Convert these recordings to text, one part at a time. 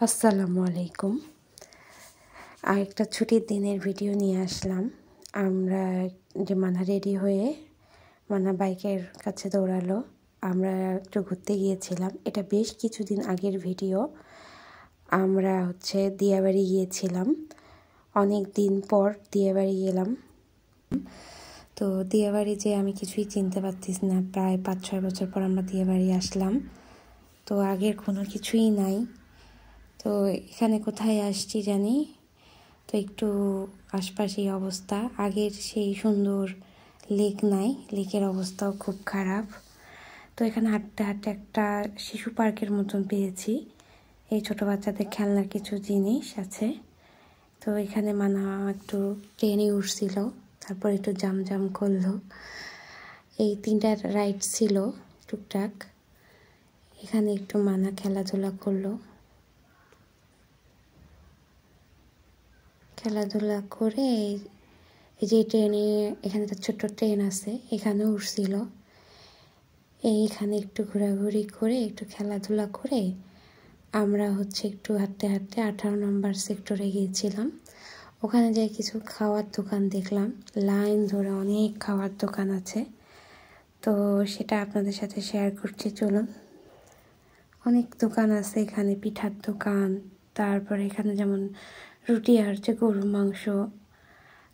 আসসালামু আলাইকুম। আরেকটা ছুটির দিনের ভিডিও নিয়ে আসলাম। আমরা যে মানা রেডি হয়ে মানা বাইকের কাছে দৌড়ালো, আমরা একটু ঘুরতে গিয়েছিলাম। এটা বেশ কিছুদিন আগের ভিডিও। আমরা দিয়াবাড়ি গিয়েছিলাম, অনেক দিন পর দিয়াবাড়ি গেলাম। তো দিয়াবাড়ি যে আমি কিছুই চিনতে পারতেছি না, প্রায় 5-6 বছর পর আমরা দিয়াবাড়ি আসলাম। তো আগের কোনো কিছুই নাই। তো এখানে কোথায় আসছি জানি, তো একটু আশপাশেই অবস্থা, আগের সেই সুন্দর লেক নাই, লেকের অবস্থাও খুব খারাপ। তো এখানে হাঁটতে হাঁটতে একটা শিশু পার্কের মতন পেয়েছি, এই ছোট বাচ্চাদের খেলনার কিছু জিনিস আছে। তো এখানে মানা একটু ট্রেনে উঠছিল, তারপর একটু জাম করলো। এই 3টা রাইড ছিল টুকটাক। এখানে একটু মানা খেলাধুলা করলো, খেলাধুলা করে এই যে ট্রেনে, এখানে একটা ছোট্ট ট্রেন আছে, এখানে উঠছিল। এইখানে একটু ঘোরাঘুরি করে একটু খেলাধুলা করে আমরা একটু হাঁটতে হাঁটতে 18 নম্বর সেক্টরে গিয়েছিলাম। ওখানে যাই কিছু খাওয়ার দোকান দেখলাম, লাইন ধরে অনেক খাওয়ার দোকান আছে। তো সেটা আপনাদের সাথে শেয়ার করছি, চলুন। অনেক দোকান আছে এখানে, পিঠার দোকান, তারপরে এখানে যেমন রুটি আর গরুর মাংস,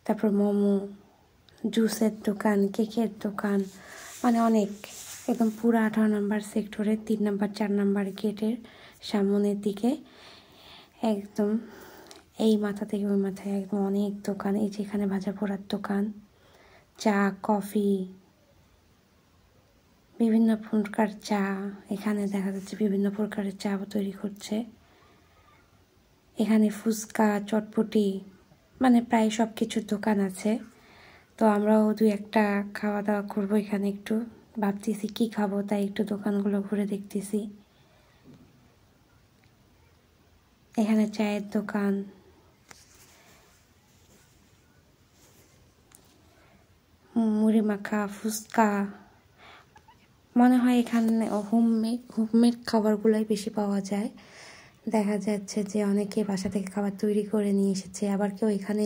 তারপর মোমো, জুসের দোকান, কেকের দোকান, মানে অনেক। একদম পুরো 18 নম্বর সেক্টরে 3 নম্বর 4 নম্বর গেটের সামনের দিকে একদম এই মাথা থেকে ওই মাথায় একদম অনেক দোকান। এই যে এখানে ভাজা পোড়ার দোকান, চা, কফি, বিভিন্ন প্রকার চা। এখানে দেখা যাচ্ছে বিভিন্ন প্রকারের চা তৈরি করছে। এখানে ফুচকা, চটপটি, মানে প্রায় সব কিছুর দোকান আছে। তো আমরাও 2-1টা খাওয়া দাওয়া করবো এখানে। একটু ভাবতেছি কি খাবো, তাই একটু দোকানগুলো ঘুরে দেখতেছি। এখানে চায়ের দোকান, মুড়ি মাখা, ফুচকা, মনে হয় এখানে হোমমেড খাবারগুলোই বেশি পাওয়া যায়। দেখা যাচ্ছে যে অনেকে বাসা থেকে খাবার তৈরি করে নিয়ে এসেছে, আবার কেউ এখানে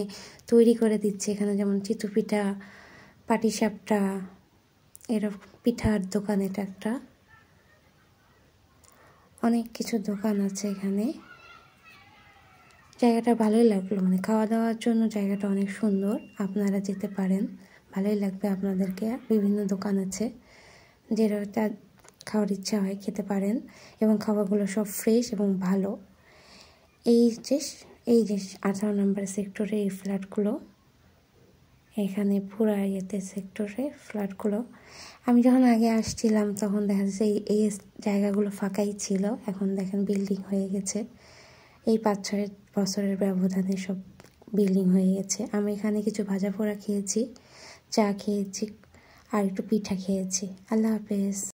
তৈরি করে দিচ্ছে। এখানে যেমন চিতু পিঠা, পাটিসাপটা, এরকম পিঠার দোকান। এটা একটা অনেক কিছু দোকান আছে এখানে। জায়গাটা ভালোই লাগলো, মানে খাওয়া দাওয়ার জন্য জায়গাটা অনেক সুন্দর। আপনারা যেতে পারেন, ভালোই লাগবে আপনাদেরকে। বিভিন্ন দোকান আছে, যেটা খাওয়ার ইচ্ছা হয় খেতে পারেন, এবং খাবারগুলো সব ফ্রেশ এবং ভালো। এই যে 18 নম্বর সেক্টরে এই ফ্ল্যাটগুলো, এখানে পুরো সেক্টরে ফ্ল্যাটগুলো। আমি যখন আগে আসছিলাম তখন দেখা যাচ্ছে এই জায়গাগুলো ফাঁকাই ছিল, এখন দেখেন বিল্ডিং হয়ে গেছে। এই 5-6 বছরের ব্যবধানে সব বিল্ডিং হয়ে গেছে। আমি এখানে কিছু ভাজা পোড়া খেয়েছি, চা খেয়েছি, আর একটু পিঠা খেয়েছি। আল্লাহ হাফেজ।